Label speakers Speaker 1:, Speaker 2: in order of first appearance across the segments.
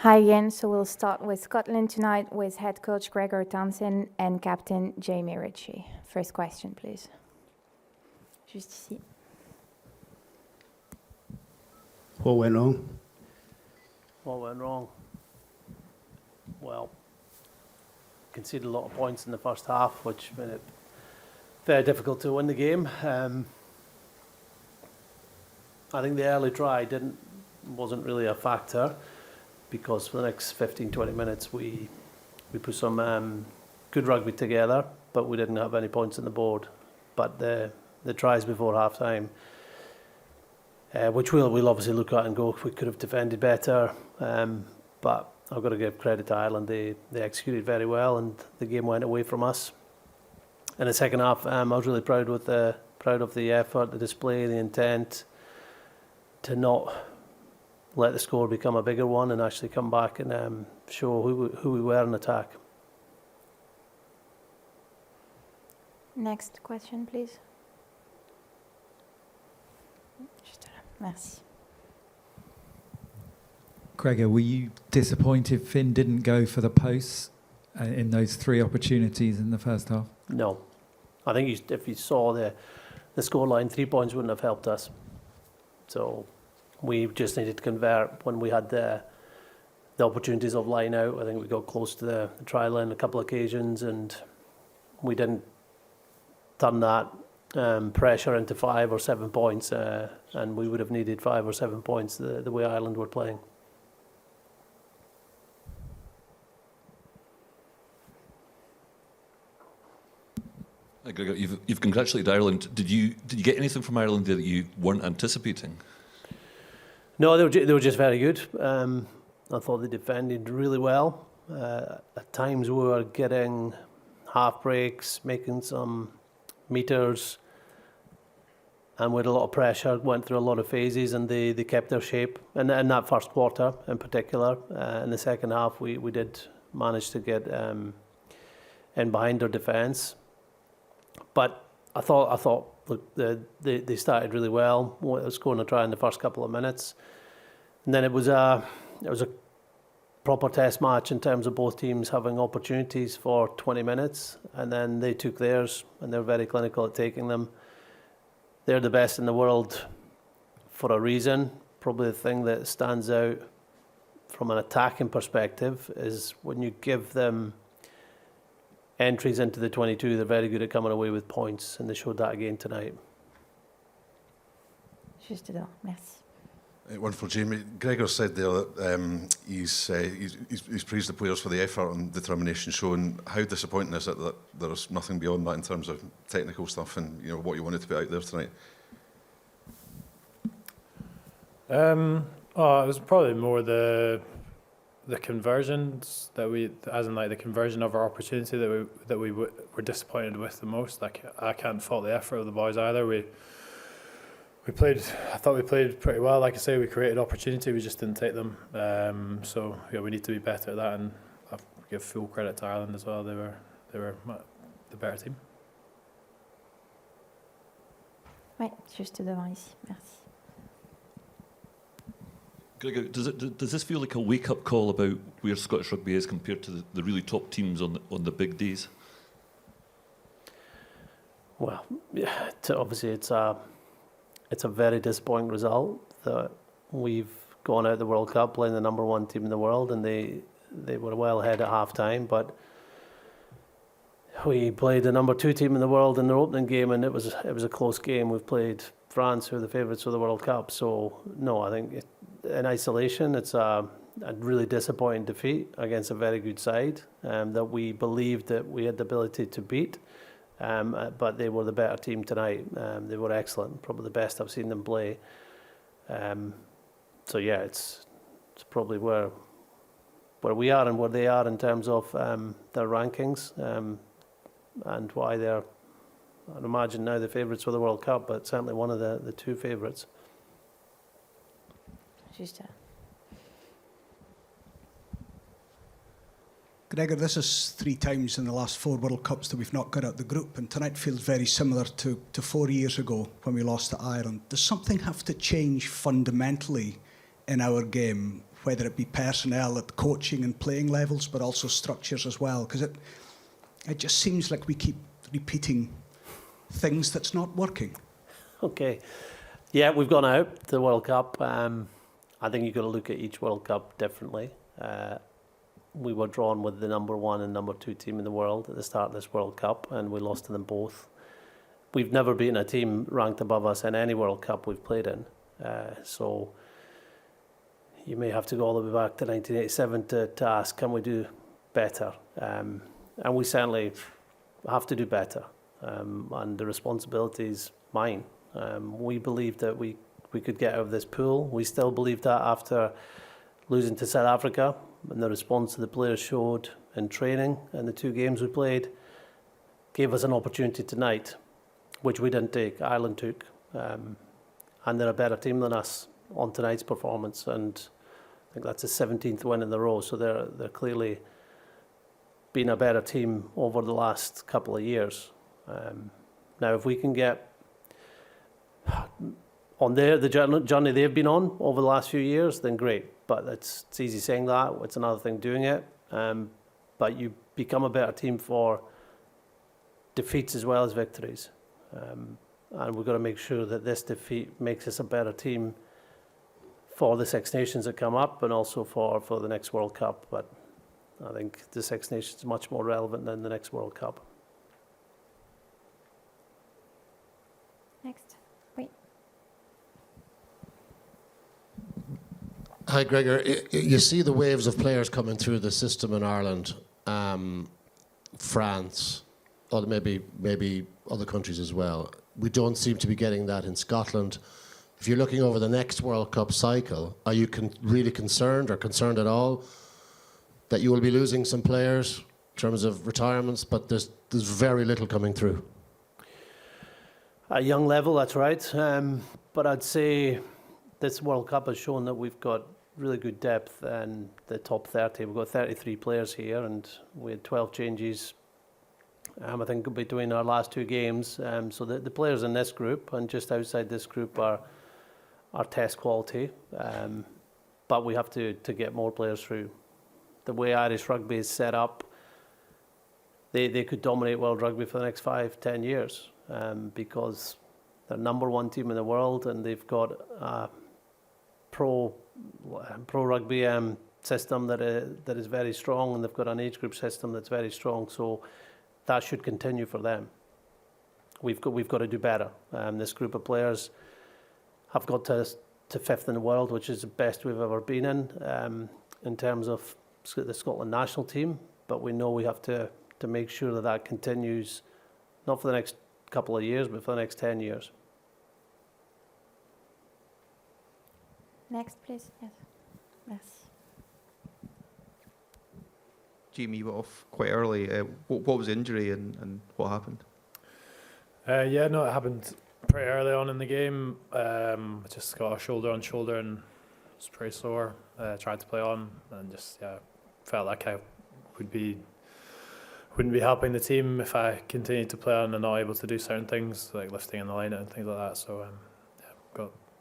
Speaker 1: Hi again, so we'll start with Scotland tonight with head coach Gregor Townsend and captain Jamie Ritchie. First question, please. Juste ici.
Speaker 2: What went wrong?
Speaker 3: What went wrong? Well, conceded a lot of points in the first half, which made it very difficult to win the game. I think the early try wasn't really a factor, because for the next 15-20 minutes we put some good rugby together, but we didn't have any points on the board. But the tries before half time, which we'll obviously look at and go, if we could have defended better, but I've got to give credit to Ireland. They executed very well and the game went away from us. In the second half, I was really proud of the effort, the display, the intent to not let the score become a bigger one and actually come back and show who we were in attack.
Speaker 1: Next question, please. Merci.
Speaker 4: Gregor, were you disappointed Finn didn't go for the posts in those 3 opportunities in the first half?
Speaker 3: No. I think if you saw the scoreline, 3 points wouldn't have helped us. So we just needed to convert when we had the opportunities of line out. I think we got close to the try line a couple of occasions and we didn't turn that pressure into 5 or 7 points, and we would have needed 5 or 7 points the way Ireland were playing.
Speaker 5: Gregor, you've congratulated Ireland. Did you get anything from Ireland there that you weren't anticipating?
Speaker 3: No, they were just very good. I thought they defended really well. At times we were getting half breaks, making some meters, and with a lot of pressure, went through a lot of phases, and they kept their shape. And in that first quarter in particular, in the second half, we did manage to get in behind their defence. But I thought look, they started really well, scoring a try in the first couple of minutes, and then it was a proper test match in terms of both teams having opportunities for 20 minutes, and then they took theirs, and they're very clinical at taking them. They're the best in the world for a reason. Probably the thing that stands out from an attacking perspective is when you give them entries into the 22, they're very good at coming away with points, and they showed that again tonight.
Speaker 1: Juste devant, merci.
Speaker 6: One for Jamie. Gregor said there that he's praised the players for the effort and determination shown. How disappointing is it that there's nothing beyond that in terms of technical stuff and what you wanted to be out there tonight?
Speaker 7: It was probably more the conversions that the conversion of our opportunity that we were disappointed with the most. Like, I can't fault the effort of the boys either. I thought we played pretty well. Like I say, we created opportunity, we just didn't take them. So yeah, we need to be better at that, and I give full credit to Ireland as well. They were the better team.
Speaker 1: Oui, juste devant ici, merci.
Speaker 5: Gregor, does this feel like a wake-up call about where Scottish rugby is compared to the really top teams on the big days?
Speaker 3: Well, yeah, obviously it's a very disappointing result that we've gone out of the World Cup playing the #1 team in the world, and they were well ahead at half time, but we played the #2 team in the world in their opening game, and it was a close game. We've played France, who are the favourites for the World Cup. So no, I think in isolation it's a really disappointing defeat against a very good side that we believed that we had the ability to beat. But they were the better team tonight. They were excellent, probably the best I've seen them play. So yeah, it's probably where we are and where they are in terms of their rankings, and why they're, I'd imagine now, the favourites for the World Cup, but certainly one of the 2 favourites.
Speaker 1: Juste.
Speaker 2: Gregor, this is 3 times in the last 4 World Cups that we've not got out the group, and tonight feels very similar to 4 years ago when we lost to Ireland. Does something have to change fundamentally in our game whether it be personnel at coaching and playing levels, but also structures as well? Because it just seems like we keep repeating things that's not working.
Speaker 3: Okay. Yeah, we've gone out to the World Cup. I think you've got to look at each World Cup differently. We were drawn with the number 1 and number 2 team in the world at the start of this World Cup, and we lost to them both. We've never beaten a team ranked above us in any World Cup we've played in. So you may have to go all the way back to 1987 to ask, can we do better? And we certainly have to do better. And the responsibility is mine. We believed that we could get out of this pool. We still believe that after losing to South Africa, and the response the players showed in training and the 2 games we played gave us an opportunity tonight, which we didn't take, Ireland took. And they're a better team than us on tonight's performance, and I think that's the 17th win in a row, so they're clearly been a better team over the last couple of years. Now, if we can get on the journey they've been on over the last few years, then great. But it's easy saying that. It's another thing doing it. But you become a better team for defeats as well as victories. And we've got to make sure that this defeat makes us a better team for the Six Nations that come up, and also for the next World Cup. But I think the Six Nations is much more relevant than the next World Cup.
Speaker 1: Next. Wait.
Speaker 8: Hi, Gregor. You see the waves of players coming through the system in Ireland, France, or maybe other countries as well. We don't seem to be getting that in Scotland. If you're looking over the next World Cup cycle, are you really concerned, or concerned at all, that you will be losing some players in terms of retirements, but there's very little coming through?
Speaker 3: At a young level, that's right. But I'd say this World Cup has shown that we've got really good depth in the top 30. We've got 33 players here, and we had 12 changes, I think, between our last 2 games. So the players in this group and just outside this group are test quality. But we have to get more players through. The way Irish rugby is set up, they could dominate world rugby for the next 5-10 years, because they're number 1 team in the world, and they've got a pro rugby system that is very strong, and they've got an age group system that's very strong. So that should continue for them. We've got to do better. This group of players have got to 5th in the world, which is the best we've ever been in terms of the Scotland national team. But we know we have to make sure that continues, not for the next couple of years, but for the next 10 years.
Speaker 1: Next, please. Yes. Yes.
Speaker 9: Jamie, you went off quite early. What was the injury and what happened?
Speaker 7: It happened pretty early on in the game. Just got a shoulder on shoulder and was pretty sore. Tried to play on and just felt like I wouldn't be helping the team if I continued to play on and not able to do certain things like lifting in the line and things like that. So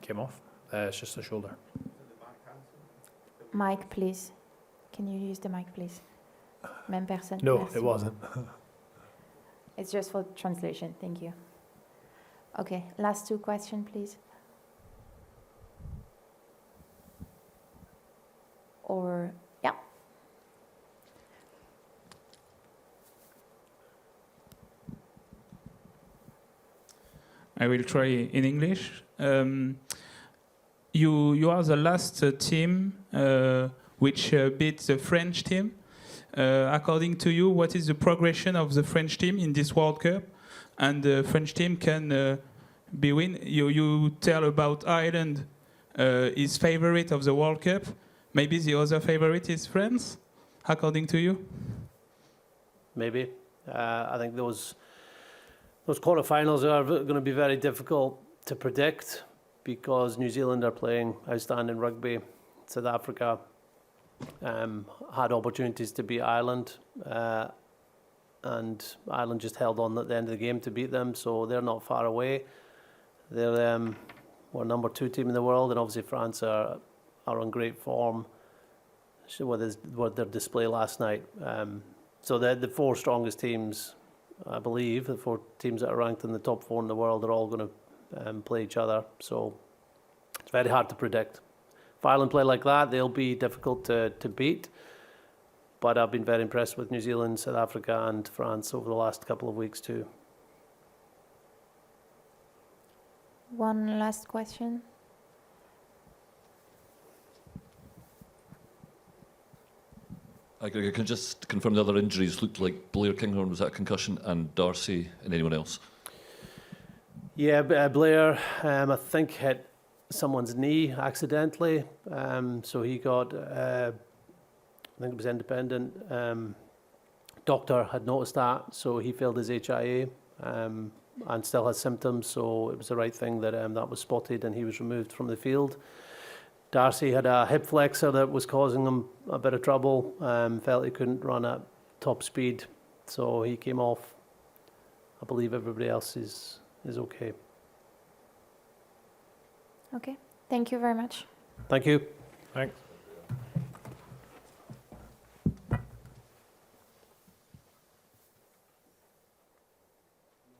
Speaker 7: came off. It's just a shoulder.
Speaker 1: Mic, please. Can you use the mic, please? Même personne.
Speaker 7: No,
Speaker 1: Merci.
Speaker 7: it wasn't.
Speaker 1: It's just for translation. Thank you. Okay, last 2 questions, please. Or, yeah.
Speaker 10: I will try in English. You are the last team which beat the French team. According to you, what is the progression of the French team in this World Cup? And the French team can be win. You tell about Ireland is favorite of the World Cup. Maybe the other favorite is France, according to you?
Speaker 3: Maybe. I think those quarterfinals are going to be very difficult to predict, because New Zealand are playing outstanding rugby. South Africa had opportunities to beat Ireland, and Ireland just held on at the end of the game to beat them, so they're not far away. We're number 2 team in the world, and obviously France are on great form. what their display last night. So the 4 strongest teams, I believe, the 4 teams that are ranked in the top 4 in the world are all going to play each other. So it's very hard to predict. If Ireland play like that, they'll be difficult to beat. But I've been very impressed with New Zealand, South Africa and France over the last couple of weeks too.
Speaker 1: One last question.
Speaker 5: I can just confirm the other injuries looked like Blair Kinghorn was at a concussion and Darcy and anyone else.
Speaker 3: Yeah, Blair, I think hit someone's knee accidentally. So he got, I think it was independent. Doctor had noticed that, so he failed his HIA and still has symptoms. So it was the right thing that that was spotted and he was removed from the field. Darcy had a hip flexor that was causing him a bit of trouble. Felt he couldn't run at top speed, so he came off. I believe everybody else is okay.
Speaker 1: Okay. Thank you very much.
Speaker 3: Thank you.
Speaker 7: Thanks.